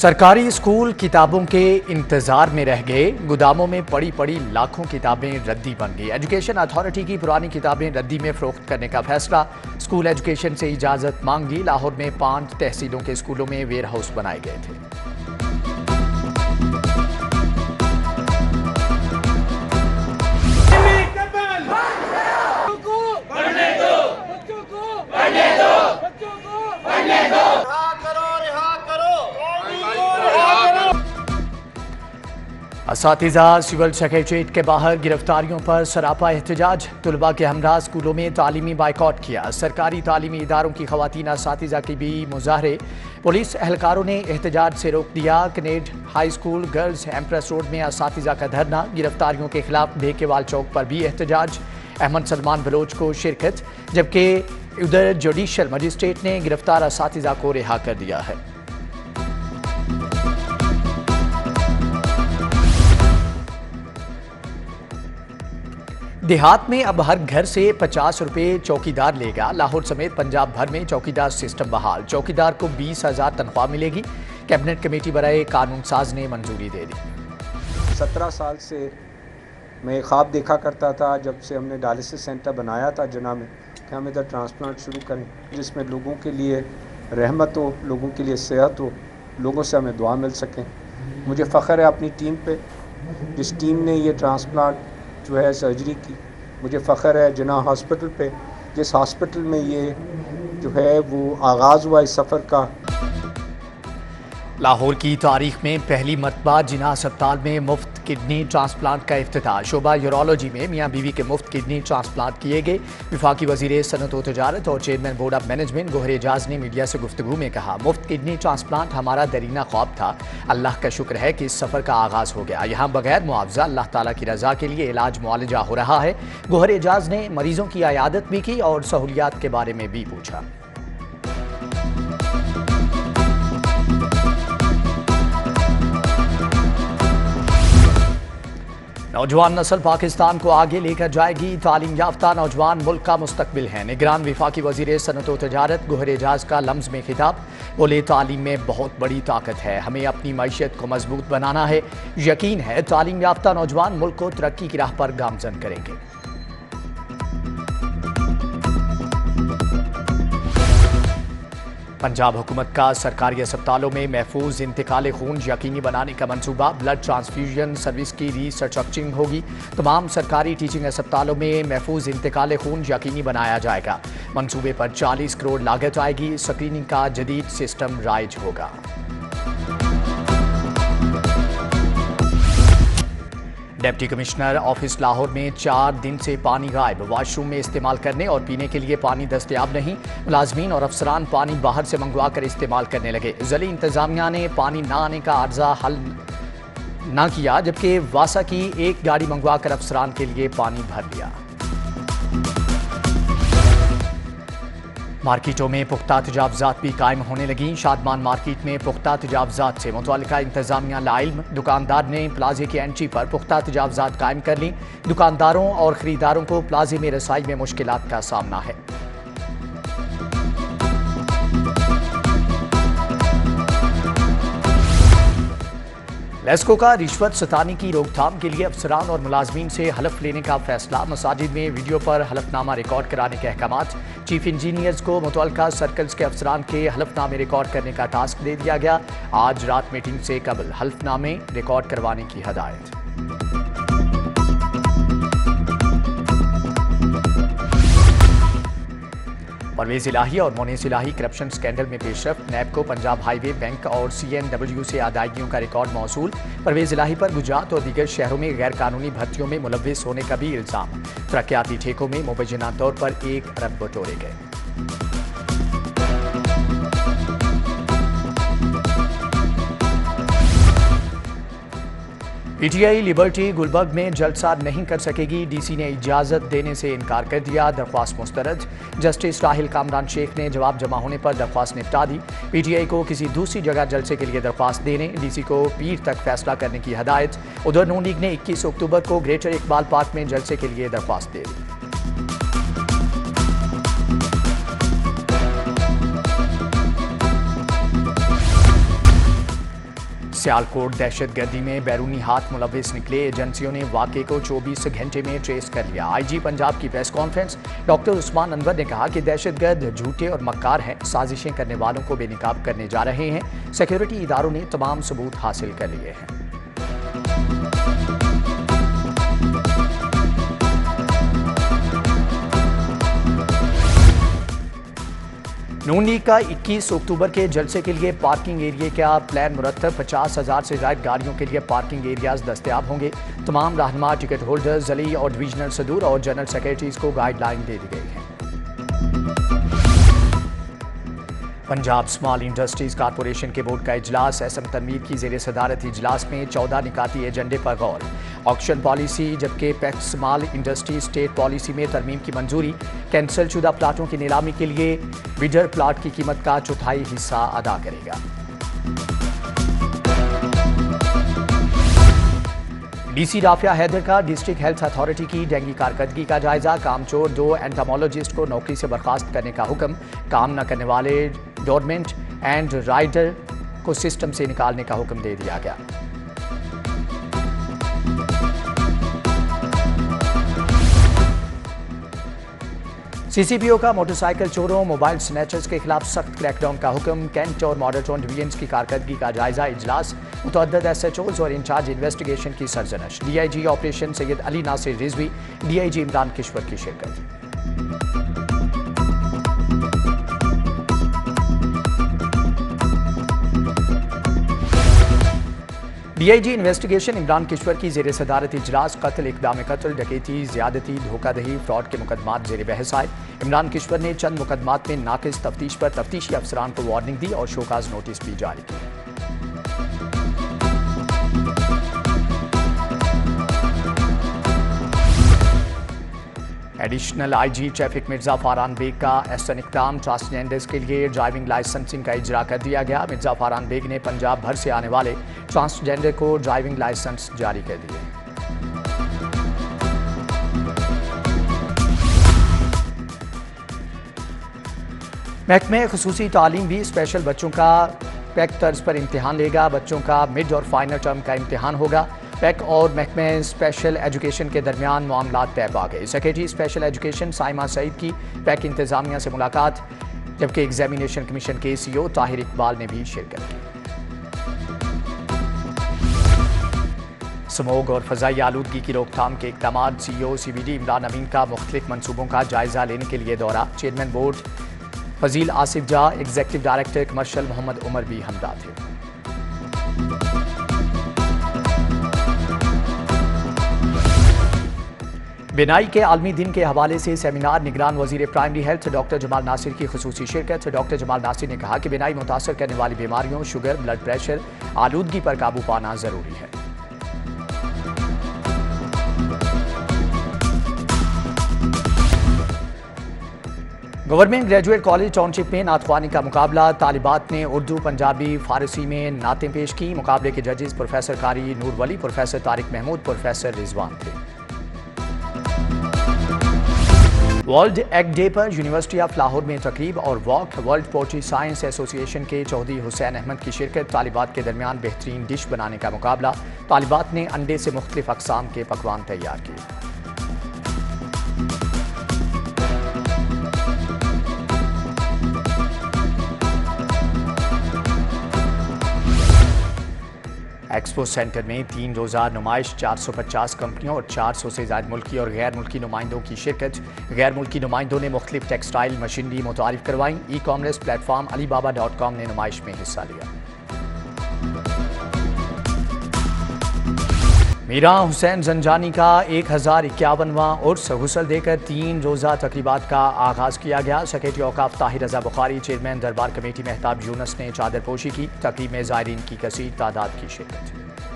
सरकारी स्कूल किताबों के इंतजार में रह गए। गोदामों में पड़ी पड़ी लाखों किताबें रद्दी बन गई। एजुकेशन अथॉरिटी की पुरानी किताबें रद्दी में फरोख्त करने का फैसला। स्कूल एजुकेशन से इजाजत मांगी। लाहौर में 5 तहसीलों के स्कूलों में वेयर हाउस बनाए गए थे। असातिज़ा सिविल सेक्रेटरीट के बाहर गिरफ्तारियों पर सरापा एहतजाज। तुलबा के हमरा स्कूलों में तालीमी बाइकॉट किया। सरकारी तालीमी इदारों की खवातीन असातिज़ा की भी मुजाहरे। पुलिस एहलकारों ने एहतजाज से रोक दिया। Kinnaird high school girls Empress road में असातिज़ा का धरना। गिरफ्तारियों के खिलाफ ढेकेवाल चौक पर भी एहतजाज। अहमद सलमान बलोच को शिरकत, जबकि उधर जुडिशल मजिस्ट्रेट ने गिरफ्तार असातिज़ा को रिहा कर दिया है। देहात में अब हर घर से 50 रुपये चौकीदार लेगा। लाहौर समेत पंजाब भर में चौकीदार सिस्टम बहाल। चौकीदार को 20,000 तनख्वाह मिलेगी। कैबिनेट कमेटी बनाए कानून साज ने मंजूरी दे दी। 17 साल से मैं ख्वाब देखा करता था, जब से हमने डायलिसिस सेंटर बनाया था जना में, कि हम इधर ट्रांसप्लांट शुरू करें जिसमें लोगों के लिए रहमत हो, लोगों के लिए सेहत हो, लोगों से हमें दुआ मिल सकें। मुझे फ़ख्र है अपनी टीम पे, जिस टीम ने ये ट्रांसप्लांट जो है सर्जरी की। मुझे फ़ख्र है जना हॉस्पिटल पे, जिस हॉस्पिटल में ये जो है वो आगाज़ हुआ इस सफ़र का। लाहौर की तारीख में पहली मरतबा जिना अस्पताल में मुफ्त किडनी ट्रांसप्लांट का इफ्तिताह। शोबा यूरोलॉजी में मियाँ बीवी के मुफ्त किडनी ट्रांसप्लांट किए गए। वफाकी वज़ीर सनअत व तजारत और chairman board of management Gohar Ijaz ने मीडिया से गुफ्तगू में कहा, मुफ्त किडनी ट्रांसप्लांट हमारा दरीना ख्वाब था। अल्लाह का शुक्र है कि इस सफ़र का आगाज़ हो गया। यहाँ बगैर मुआवजा अल्लाह ताला की रज़ा के लिए इलाज मुआलजा हो रहा है। गोहर एजाज ने मरीजों की अयादत भी की और सहूलियात के बारे में भी पूछा। नौजवान नस्ल पाकिस्तान को आगे लेकर जाएगी। तालीम याफ्ता नौजवान मुल्क का मुस्तकबिल है। निगरान वफाकी वज़ीर सनअत व तजारत गोहर एजाज का लम्ज़ में खिताब। बोले, तालीम में बहुत बड़ी ताकत है, हमें अपनी मईशत को मजबूत बनाना है। यकीन है तालीम याफ्ता नौजवान मुल्क को तरक्की की राह पर गामजन करेंगे। पंजाब हुकूमत का सरकारी अस्पतालों में महफूज इंतकाल खून यकीनी बनाने का मंसूबा। ब्लड ट्रांसफ्यूजन सर्विस की रीस्ट्रक्चरिंग होगी। तमाम सरकारी टीचिंग अस्पतालों में महफूज इंतकाल खून यकीनी बनाया जाएगा। मंसूबे पर 40 करोड़ लागत आएगी। स्क्रीनिंग का जदीद सिस्टम राइज होगा। डिप्टी कमिश्नर ऑफिस लाहौर में 4 दिन से पानी गायब। वाशरूम में इस्तेमाल करने और पीने के लिए पानी दस्तयाब नहीं। मुलाजमीन और अफसरान पानी बाहर से मंगवा कर इस्तेमाल करने लगे। ज़िली इंतजामिया ने पानी न आने का अर्जा हल न किया, जबकि वासा की एक गाड़ी मंगवा कर अफसरान के लिए पानी भर दिया। मार्केटों में पुख्ता तजावज़ात भी कायम होने लगी। शादमान मार्केट में पुख्ता तजावज़ात से मुतल्लिका इंतजामिया लाइल्म। दुकानदार ने प्लाजे की एंट्री पर पुख्ता तजावज़ात कायम कर ली। दुकानदारों और ख़रीदारों को प्लाजे में रसाई में मुश्किलात का सामना है। लेस्को का रिश्वत सताने की रोकथाम के लिए अफसरान और मुलाजमीन से हलफ लेने का फैसला। मसाजिद में वीडियो पर हलफनामा रिकॉर्ड कराने के अहकामात। चीफ इंजीनियर्स को मुतल्लिका सर्कल्स के अफसरान के हलफनामे रिकॉर्ड करने का टास्क दे दिया गया। आज रात मीटिंग से कबल हलफनामे रिकॉर्ड करवाने की हदायत। परवेज इलाही और मोनेस इलाही करप्शन स्कैंडल में पेशरफ। नैब को पंजाब हाईवे बैंक और CNW से अदायगियों का रिकॉर्ड मौसूल। परवेज इलाही पर गुजरात और दीगर शहरों में गैर कानूनी भर्तियों में मुलव्विस होने का भी इल्जाम। तरक्याती ठेकों में मुबैना तौर पर 1 अरब बटोरे गए। PTI लिबर्टी गुलबर्ग में जलसा नहीं कर सकेगी। DC ने इजाज़त देने से इनकार कर दिया। दरख्वास्त मुस्तरद। जस्टिस राहिल कामरान शेख ने जवाब जमा होने पर दरख्वास्त निपटा दी। PTI को किसी दूसरी जगह जलसे के लिए दरख्वास्त देने, DC को पीर तक फैसला करने की हदायत। उधर नून लीग ने 21 अक्टूबर को ग्रेटर इकबाल पार्क में जलसे के लिए दरख्वास्त दे दी। सियालकोट दहशतगर्दी में बैरूनी हाथ मुलविस निकले एजेंसियों ने वाक़े को 24 घंटे में ट्रेस कर लिया। आईजी पंजाब की press conference doctor Usman Anwar ने कहा कि दहशतगर्द झूठे और मक्कार हैं, साजिशें करने वालों को बेनकाब करने जा रहे हैं। सिक्योरिटी इदारों ने तमाम सबूत हासिल कर लिए हैं। नून लीग का 21 अक्टूबर के जलसे के लिए पार्किंग एरिया का प्लान मुरतब। 50,000 से ज्यादा गाड़ियों के लिए पार्किंग एरियाज दस्तयाब होंगे। तमाम रहनुमा, टिकट होल्डर्स, जली और डिवीजनल सदूर और जनरल सेक्रेटरीज को गाइडलाइन दे दी गई है। पंजाब स्मॉल इंडस्ट्रीज कॉरपोरेशन के बोर्ड का इजलास। एसएम तनवीर की जेर सदारत इजलास में 14 निकाती एजेंडे पर गौर। ऑक्शन पॉलिसी जबकि PACS small industry state policy में तरमीम की मंजूरी। कैंसल शुदा प्लाटों की नीलामी के लिए बिडर प्लाट की कीमत का चौथाई हिस्सा अदा करेगा। डीसी राफिया हैदर का डिस्ट्रिक्ट हेल्थ अथॉरिटी की डेंगू कारकर्दगी का जायजा। कामचोर 2 एंटामोलॉजिस्ट को नौकरी से बर्खास्त करने का हुक्म। काम न करने वाले डोरमेंट एंड राइडर को सिस्टम से निकालने का हुक्म दे दिया गया। सीसीपीओ का मोटरसाइकिल चोरों, मोबाइल स्नैचर्स के खिलाफ सख्त क्रैकडाउन का हुक्म। कैंट और मॉडल टाउन डिवीजन्स की कारकर्दगी का जायजा इजलास। मुतअद्दिद एसएचओज और इंचार्ज इन्वेस्टिगेशन की सरजनश। DIG operation Syed Ali Nasir Rizvi, DIG Imran Kishwar की शिरकत। डीआईजी इन्वेस्टिगेशन इमरान किश्वर की जेर सदारत इजलास। कत्ल, इक़दाम कत्ल, डकैती, ज्यादती, धोखाधही, फ्रॉड के मुकदमात जेर बहस आए। इमरान किश्वर ने चंद मुकदमात में नाकिस तफ्तीश पर तफ्तीशी अफसरान को वार्निंग दी और शोकाज नोटिस भी जारी किए। Additional IG traffic Mirza Faran Baig का एहसन इक़दाम। ट्रांसजेंडर्स के लिए ड्राइविंग लाइसेंसिंग का इजरा कर दिया गया। मिर्जा फारान बेग ने पंजाब भर से आने वाले ट्रांसजेंडर को ड्राइविंग लाइसेंस जारी कर दिए। महकमे खुसूसी तालीम भी स्पेशल बच्चों का पैक तर्ज पर इम्तिहान लेगा। बच्चों का मिड और फाइनल टर्म का इम्तिहान होगा। पैक और महकमे स्पेशल एजुकेशन के दरमियान मामलात तय पा गए। Secretary special education Saima Saeed की पैक इंतजामिया से मुलाकात, जबकि एग्जामिनेशन कमीशन के सीईओ ताहिर इकबाल ने भी शिरकत की। स्मोग और फजाई आलूदगी की रोकथाम के इक़दाम। सीईओ सीबीडी इमरान अमीन का मुख्तलिफ मनसूबों का जायजा लेने के लिए दौरा। चेयरमैन बोर्ड फजील आसिफ जा, executive director commercial Mohammad Umar भी हमदा थे। बिनाई के आलमी दिन के हवाले से सेमिनार। निगरान वजीर primary health doctor Jamal Nasir की खुसूसी शिरकत। डॉक्टर जमाल नासिर ने कहा कि बिनाई मुतासर करने वाली बीमारियों, शुगर, ब्लड प्रेशर, आलूदगी पर काबू पाना जरूरी है। गवर्नमेंट ग्रेजुएट कॉलेज टाउनशिप में नातख्वानी का मुकाबला। तालिबात ने उर्दू, पंजाबी, फारसी में नातें पेश की। मुकाबले के जजेस प्रोफेसर कारी नूर वली, प्रोफेसर तारिक महमूद, प्रोफेसर रिजवान थे। वर्ल्ड एग डे पर यूनिवर्सिटी ऑफ लाहौर में तकरीब और walk. World poultry science association के चौधरी हुसैन अहमद की शिरकत। तालिबात के दरमियान बेहतरीन डिश बनाने का मुकाबला। तालिबात ने अंडे से मुख्तलिफ अक़साम के पकवान तैयार किए। एक्सपो सेंटर में 3 रोज़ा नुमाइश। 450 कंपनियों और 400 से ज़्यादा मुल्की और गैर मुल्की नुमाइंदों की शिरकत। गैर मुल्की नुमाइंदों ने मुख्तलिफ टेक्सटाइल मशीनरी मुतारिफ करवाई। ई कॉमर्स प्लेटफॉर्म alibaba.com ने नुमाइश में हिस्सा लिया। मीरा हुसैन जंजानी का 1051वां उर्स गुस्ल देकर 3 रोज़ा तकरीबात का आगाज़ किया गया। सेक्रेटरी औकाफ ताहिर रजा बुखारी, चेयरमैन दरबार कमेटी मेहताब यूनस ने चादर पोशी की। तकरीब में ज़ायरीन की कसीर तादाद की शिरकत।